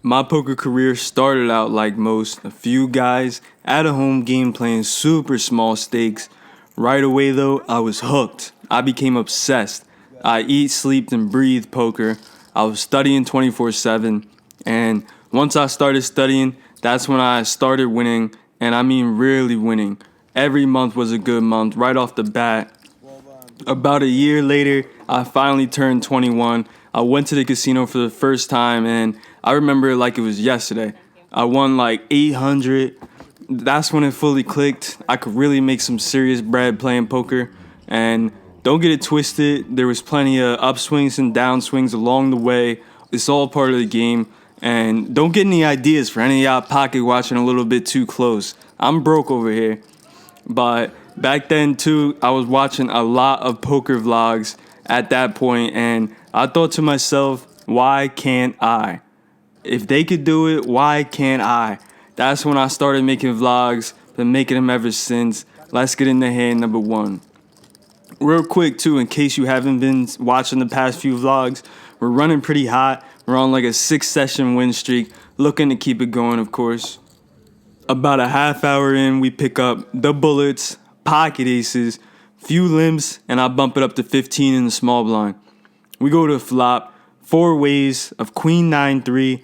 My poker career started out like most, a few guys at a home game playing super small stakes. Right away though, I was hooked. I became obsessed. I eat, sleep, and breathe poker. I was studying 24/7, and once I started studying, that's when I started winning, and I mean really winning. Every month was a good month right off the bat. About a year later, I finally turned 21. I went to the casino for the first time, and I remember it like it was yesterday. I won like 800. That's when it fully clicked. I could really make some serious bread playing poker. And don't get it twisted, there was plenty of upswings and downswings along the way. It's all part of the game. And don't get any ideas for any of y'all pocket watching a little bit too close. I'm broke over here. But back then too, I was watching a lot of poker vlogs at that point, and I thought to myself, why can't I? If they could do it, why can't I? That's when I started making vlogs, been making them ever since. Let's get into hand number one. Real quick too, in case you haven't been watching the past few vlogs, we're running pretty hot. We're on like a 6-session win streak, looking to keep it going, of course. About a half hour in, we pick up the bullets, pocket aces, few limps, and I bump it up to 15 in the small blind. We go to flop, 4 ways of queen 9-3.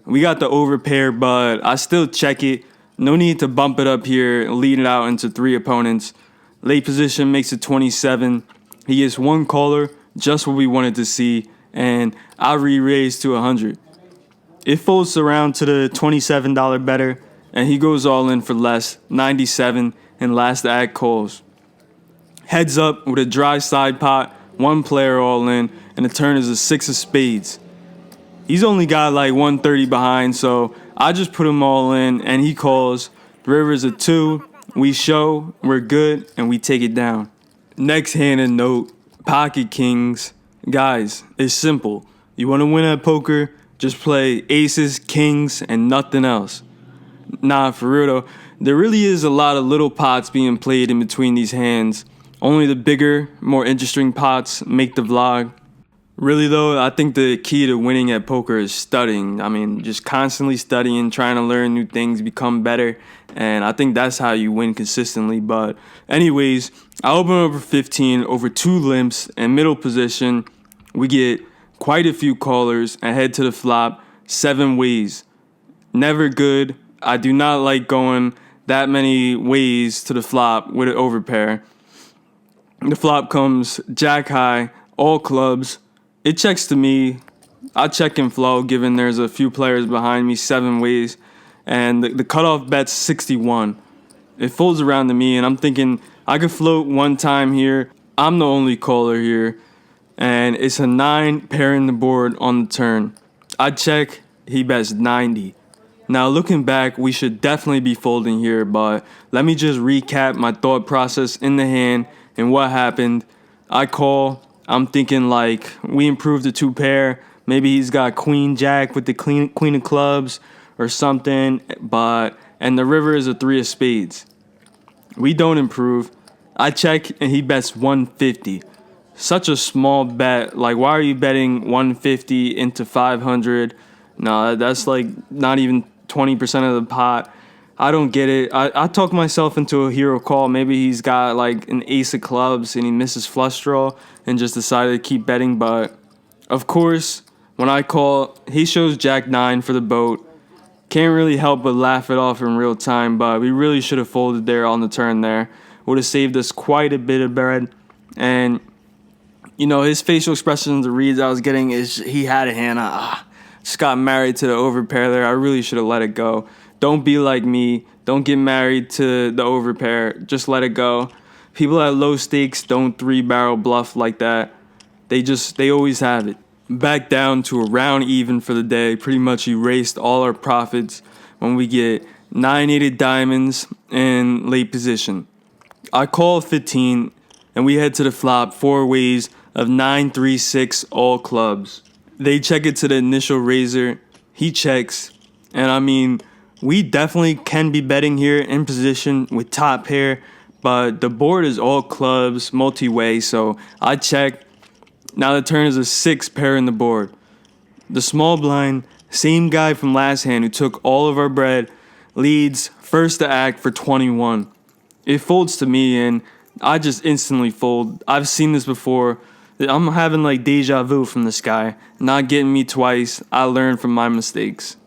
We got the overpair, but I still check it. No need to bump it up here and lead it out into 3 opponents. Late position makes it 27. He gets 1 caller, just what we wanted to see, and I re-raise to 100. It folds around to the $27 better, and he goes all in for less, 97, and last act calls. Heads up with a dry side pot, 1 player all in, and the turn is a 6 of spades. He's only got like 130 behind, so I just put him all in, and he calls. The river is a 2, we show, we're good, and we take it down. Next hand and note, pocket kings. Guys, it's simple. You want to win at poker, just play aces, kings, and nothing else. Nah, for real though, there really is a lot of little pots being played in between these hands. Only the bigger, more interesting pots make the vlog. Really though, I think the key to winning at poker is studying. I mean, just constantly studying, trying to learn new things, become better. And I think that's how you win consistently. But anyways, I open over 15, over 2 limps, and middle position. We get quite a few callers and head to the flop, 7 ways. Never good. I do not like going that many ways to the flop with an overpair. The flop comes jack high, all clubs. It checks to me. I check in flow given there's a few players behind me, 7 ways. And the cutoff bet's 61. It folds around to me and I'm thinking I could float 1 time here. I'm the only caller here. And it's a 9 pairing the board on the turn. I check, he bets 90. Now looking back, we should definitely be folding here, but let me just recap my thought process in the hand and what happened. I call, I'm thinking like we improved the 2 pair. Maybe he's got queen jack with the queen of clubs or something, and the river is a 3 of spades. We don't improve. I check and he bets 150. Such a small bet. Like, why are you betting 150 into 500? No, that's like not even 20% of the pot. I don't get it. I talked myself into a hero call. Maybe he's got like an ace of clubs and he misses flush draw and just decided to keep betting. But of course, when I call, he shows jack 9 for the boat. Can't really help but laugh it off in real time, but we really should have folded there on the turn there. Would have saved us quite a bit of bread. And you know, his facial expressions, the reads I was getting is he had a hand. Just got married to the overpair there. I really should have let it go. Don't be like me. Don't get married to the overpair. Just let it go. People at low stakes don't 3-barrel bluff like that. They always have it. Back down to around even for the day. Pretty much erased all our profits when we get 9-8 diamonds in late position. I call 15 and we head to the flop, 4 ways of 9-3-6 all clubs. They check it to the initial raiser. He checks. And I mean, we definitely can be betting here in position with top pair. But the board is all clubs, multi-way. So I check. Now the turn is a 6 pair in the board. The small blind Same guy from last hand who took all of our bread leads first to act for 21. It folds to me and I just instantly fold. I've seen this before. I'm having like deja vu from this guy. Not getting me twice. I learned from my mistakes.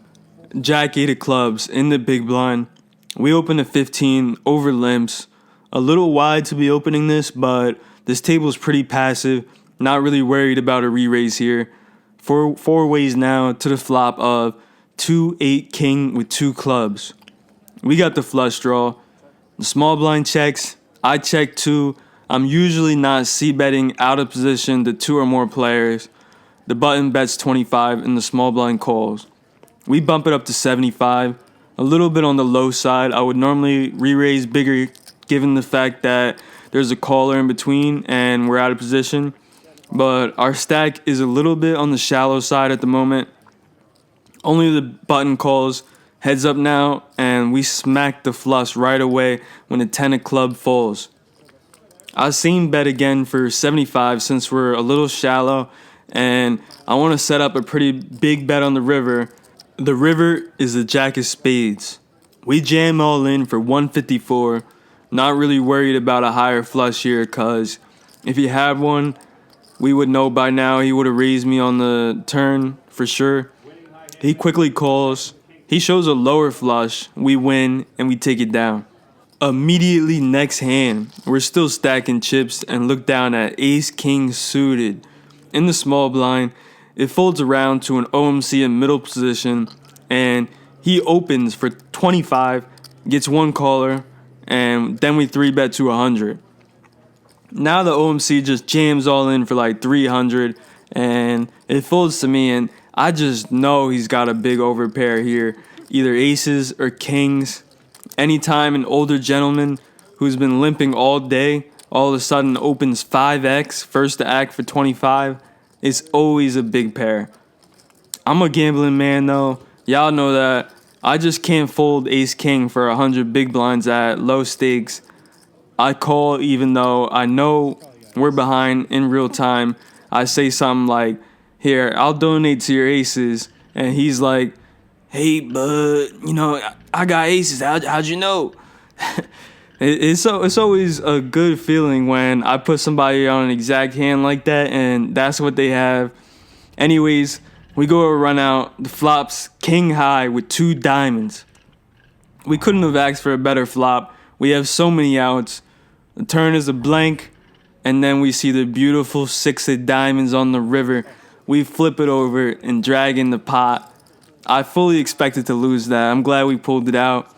Jack 8 of clubs in the big blind. We open a 15 over limps. A little wide to be opening this, but this table is pretty passive. Not really worried about a re-raise here. Four ways now to the flop of 2-8 king with 2 clubs. We got the flush draw. The small blind checks. I check 2. I'm usually not c-betting out of position to 2 or more players. The button bets 25 and the small blind calls. We bump it up to 75. A little bit on the low side. I would normally re-raise bigger given the fact that there's a caller in between and we're out of position. But our stack is a little bit on the shallow side at the moment. Only the button calls. Heads up now, and we smack the flush right away when the 10 of club falls. I've seen bet again for 75 since we're a little shallow, and I want to set up a pretty big bet on the river. The river is the jack of spades. We jam all in for 154. Not really worried about a higher flush here, because if he had one, we would know by now he would have raised me on the turn for sure. He quickly calls. He shows a lower flush. We win, and we take it down. Immediately next hand, we're still stacking chips and look down at ace-king suited. In the small blind, it folds around to an OMC in middle position, and he opens for 25, gets 1 caller, and then we 3-bet to 100. Now the OMC just jams all in for like 300, and it folds to me, and I just know he's got a big overpair here, either aces or kings. Anytime an older gentleman who's been limping all day all of a sudden opens 5x first to act for 25, it's always a big pair. I'm a gambling man though. Y'all know that. I just can't fold ace king for 100 big blinds at low stakes. I call even though I know we're behind in real time. I say something like, here, I'll donate to your aces. And he's like, hey, bud, I got aces. How'd you know? It's always a good feeling when I put somebody on an exact hand like that, and that's what they have. Anyways, we go a run out. The flop's king high with 2 diamonds. We couldn't have asked for a better flop. We have so many outs. The turn is a blank, and then we see the beautiful 6 of diamonds on the river. We flip it over and drag in the pot. I fully expected to lose that. I'm glad we pulled it out.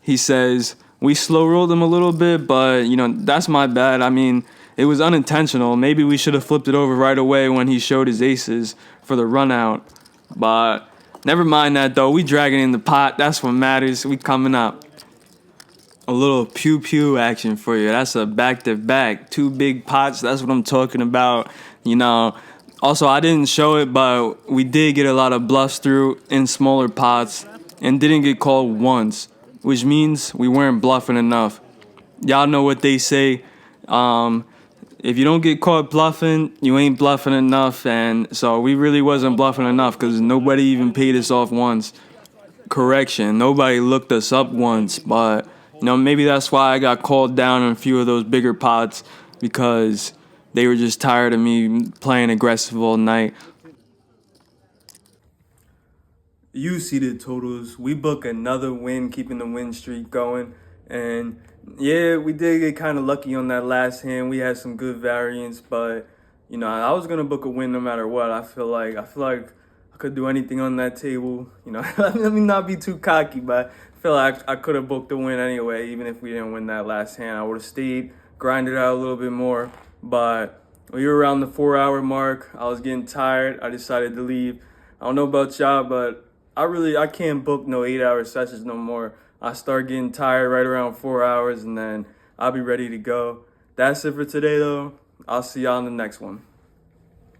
He says, we slow rolled him a little bit, but, that's my bad. I mean, it was unintentional. Maybe we should have flipped it over right away when he showed his aces for the run out. But never mind that, though. We dragging in the pot. That's what matters. We coming up. A little pew-pew action for you. That's a back-to-back. 2 big pots. That's what I'm talking about. Also, I didn't show it, but we did get a lot of bluffs through in smaller pots and didn't get called once, which means we weren't bluffing enough. Y'all know what they say. If you don't get caught bluffing, you ain't bluffing enough. And so we really wasn't bluffing enough because nobody even paid us off once. Correction, nobody looked us up once, but maybe that's why I got called down on a few of those bigger pots, because they were just tired of me playing aggressive all night. You see the totals. We book another win, keeping the win streak going. And yeah, we did get kind of lucky on that last hand. We had some good variance, but I was gonna book a win no matter what. I feel like I could do anything on that table. Let me not be too cocky, but I feel like I could have booked the win anyway, even if we didn't win that last hand. I would have stayed, grinded out a little bit more. But we were around the 4-hour mark. I was getting tired. I decided to leave. I don't know about y'all, but I can't book no 8-hour sessions no more. I start getting tired right around 4 hours, and then I'll be ready to go. That's it for today, though. I'll see y'all in the next one.